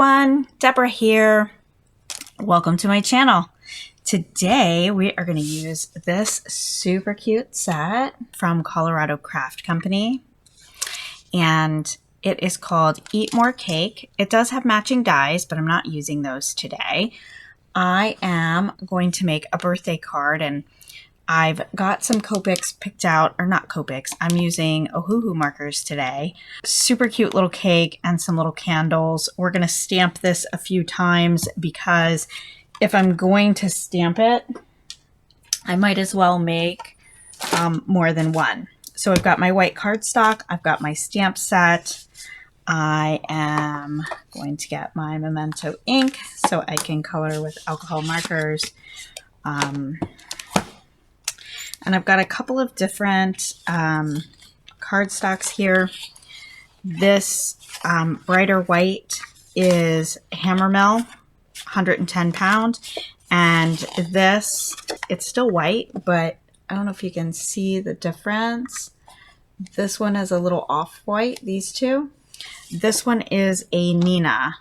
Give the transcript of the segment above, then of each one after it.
everyone, Deborah here. Welcome to my channel. Today we are going to use this super cute set from Colorado Craft Company, and it is called Eat More Cake. It does have matching dies, but I'm not using those today. I am going to make a birthday card, and I've got some Copics picked out, or not Copics, I'm using Ohuhu markers today. Super cute little cake and some little candles. We're going to stamp this a few times because if I'm going to stamp it, I might as well make more than one. So I've got my white cardstock, I've got my stamp set. I am going to get my Memento ink so I can color with alcohol markers. And I've got a couple of different cardstocks here. This brighter white is Hammermill, 110 pound. And this, it's still white, but I don't know if you can see the difference. This one is a little off-white, these two. This one is a Nina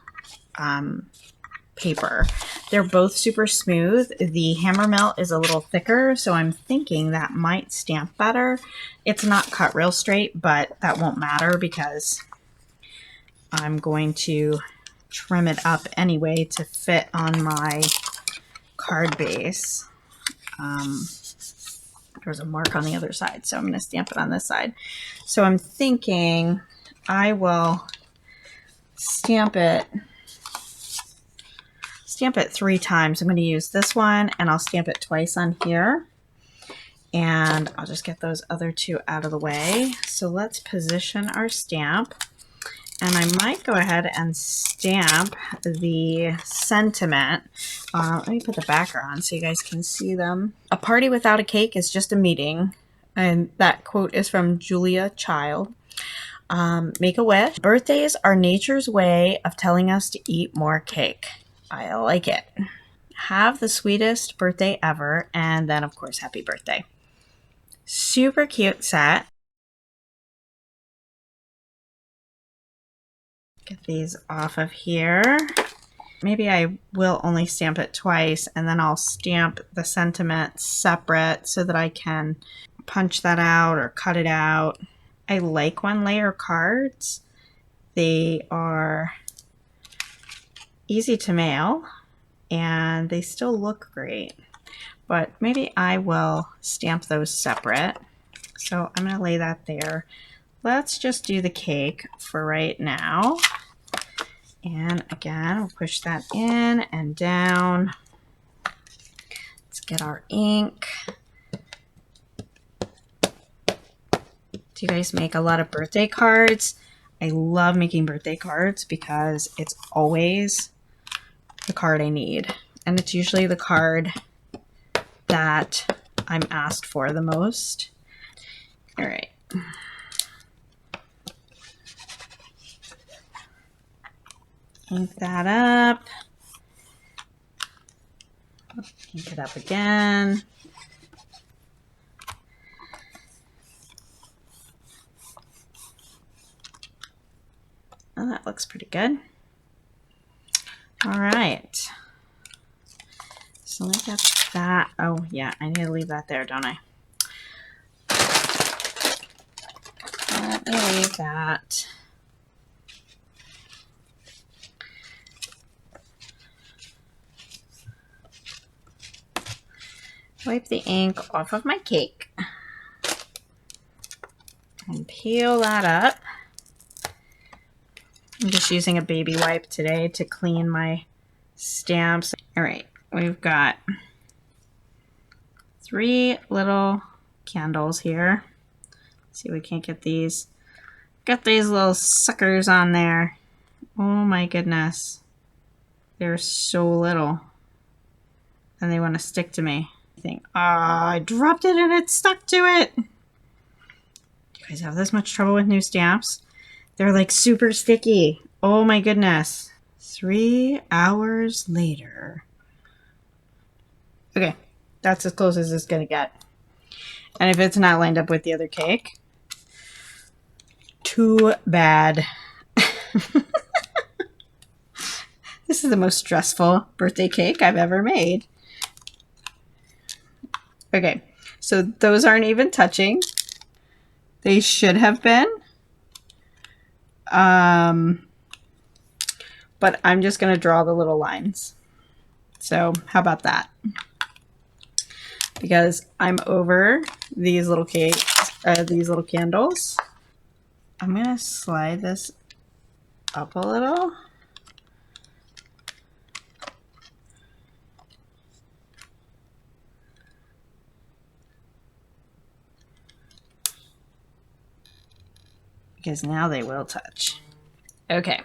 paper. They're both super smooth. The Hammermill is a little thicker, so I'm thinking that might stamp better. It's not cut real straight, but that won't matter because I'm going to trim it up anyway to fit on my card base. There's a mark on the other side, so I'm going to stamp it on this side. So I'm thinking I will stamp it 3 times. I'm going to use this one and I'll stamp it twice on here. And I'll just get those other two out of the way. So let's position our stamp. And I might go ahead and stamp the sentiment. Let me put the backer on so you guys can see them. A party without a cake is just a meeting. And that quote is from Julia Child. Make a wish. Birthdays are nature's way of telling us to eat more cake. I like it. Have the sweetest birthday ever. And then, of course, happy birthday. Super cute set. Get these off of here. Maybe I will only stamp it twice, and then I'll stamp the sentiment separate so that I can punch that out or cut it out. I like 1-layer cards. They are easy to mail and they still look great, but maybe I will stamp those separate. So I'm going to lay that there. Let's just do the cake for right now. And again, we'll push that in and down. Let's get our ink. Do you guys make a lot of birthday cards? I love making birthday cards because it's always the card I need. And it's usually the card that I'm asked for the most. All right. Ink that up. Ink it up again. Oh, that looks pretty good. All right. So let me get that. Oh, yeah, I need to leave that there, don't I? Let me leave that. Wipe the ink off of my cake. And peel that up. I'm just using a baby wipe today to clean my stamps. All right, we've got 3 little candles here. Let's see if we can't get these. Got these little suckers on there. Oh my goodness. They're so little. And they want to stick to me. I think, I dropped it and it stuck to it. Do you guys have this much trouble with new stamps? They're like super sticky. Oh my goodness. 3 hours later. Okay, that's as close as it's gonna get. And if it's not lined up with the other cake, too bad. This is the most stressful birthday cake I've ever made. Okay, so those aren't even touching. They should have been. But I'm just going to draw the little lines. So how about that? Because I'm over these little these little candles. I'm going to slide this up a little. Because now they will touch. Okay.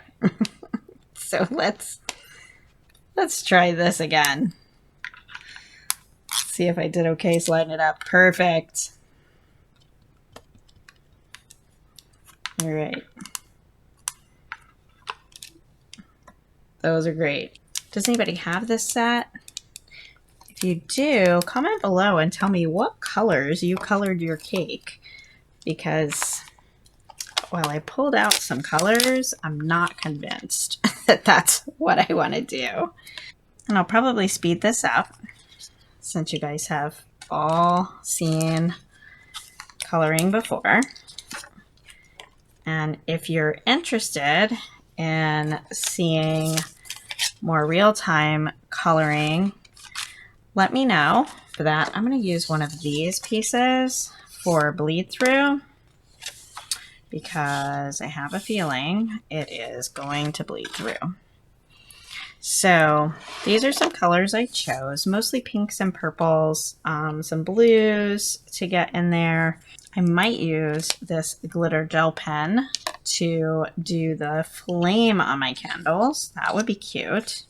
So let's try this again. See if I did okay sliding it up. Perfect. All right. Those are great. Does anybody have this set? If you do, comment below and tell me what colors you colored your cake. Because while I pulled out some colors, I'm not convinced that that's what I want to do. And I'll probably speed this up since you guys have all seen coloring before. And if you're interested in seeing more real-time coloring, let me know. For that, I'm going to use one of these pieces for bleed through because I have a feeling it is going to bleed through. So these are some colors I chose, mostly pinks and purples, some blues to get in there. I might use this glitter gel pen to do the flame on my candles. That would be cute.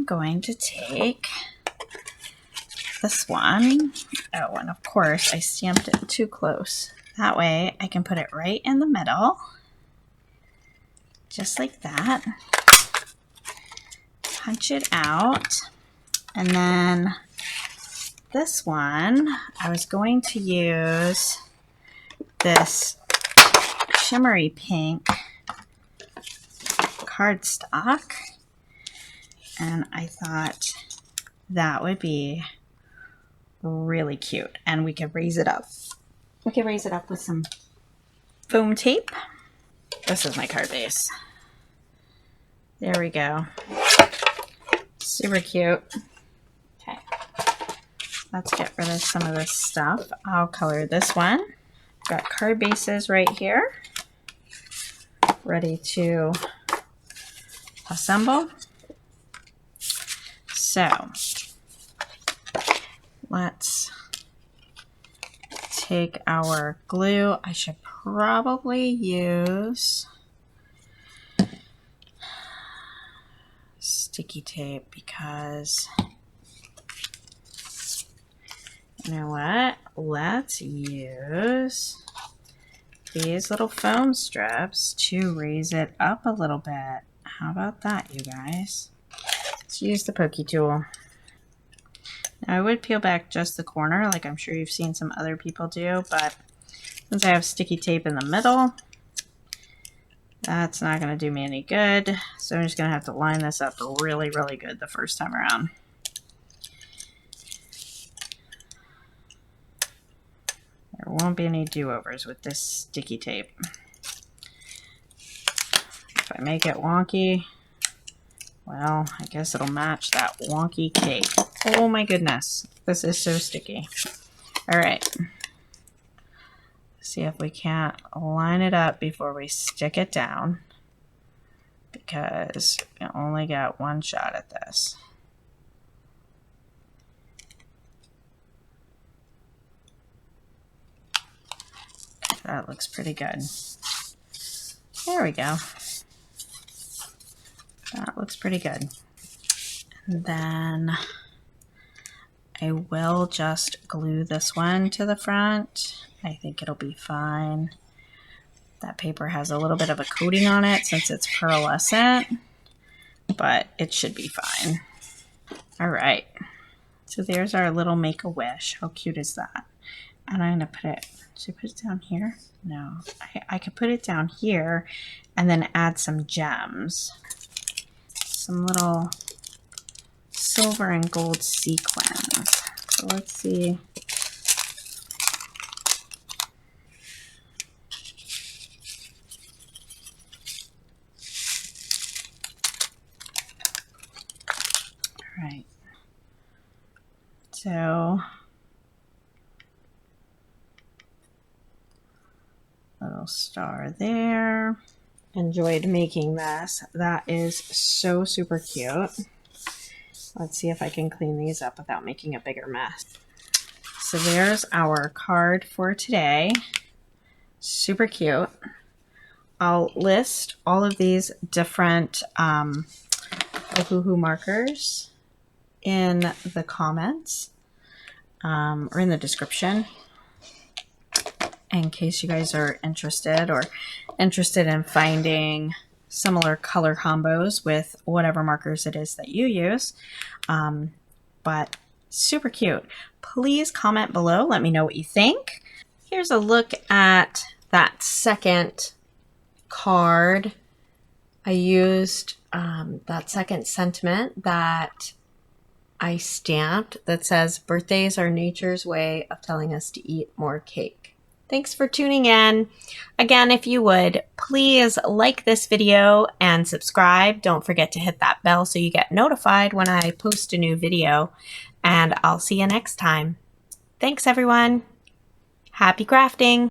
Going to take this one. Oh, and of course I stamped it too close. That way I can put it right in the middle, just like that. Punch it out. And then this one, I was going to use this shimmery pink cardstock. And I thought that would be really cute. And we could raise it up. We could raise it up with some foam tape. This is my card base. There we go. Super cute. Okay. Let's get rid of some of this stuff. I'll color this one. Got card bases right here. Ready to assemble. So let's take our glue. I should probably use sticky tape because you know what? Let's use these little foam strips to raise it up a little bit. How about that, you guys? Let's use the pokey tool. Now I would peel back just the corner, like I'm sure you've seen some other people do, but since I have sticky tape in the middle, that's not going to do me any good. So I'm just going to have to line this up really, really good the first time around. There won't be any do-overs with this sticky tape. If I make it wonky, well, I guess it'll match that wonky cake. Oh my goodness, this is so sticky. All right, see if we can't line it up before we stick it down, because we only got one shot at this. That looks pretty good. There we go. That looks pretty good. And then I will just glue this one to the front. I think it'll be fine. That paper has a little bit of a coating on it since it's pearlescent, but it should be fine. All right. So there's our little Make-A-Wish. How cute is that? And I'm gonna put it, should I put it down here? No, I could put it down here and then add some gems. Some little silver and gold sequins. So let's see. All right. So little star there. Enjoyed making this. That is so super cute. Let's see if I can clean these up without making a bigger mess. So there's our card for today. Super cute. I'll list all of these different Ohuhu markers in the comments or in the description, in case you guys are interested in finding similar color combos with whatever markers it is that you use. But super cute. Please comment below. Let me know what you think. Here's a look at that second card. I used that second sentiment that I stamped that says, "Birthdays are nature's way of telling us to eat more cake." Thanks for tuning in. Again, if you would, please like this video and subscribe. Don't forget to hit that bell so you get notified when I post a new video. And I'll see you next time. Thanks, everyone. Happy crafting.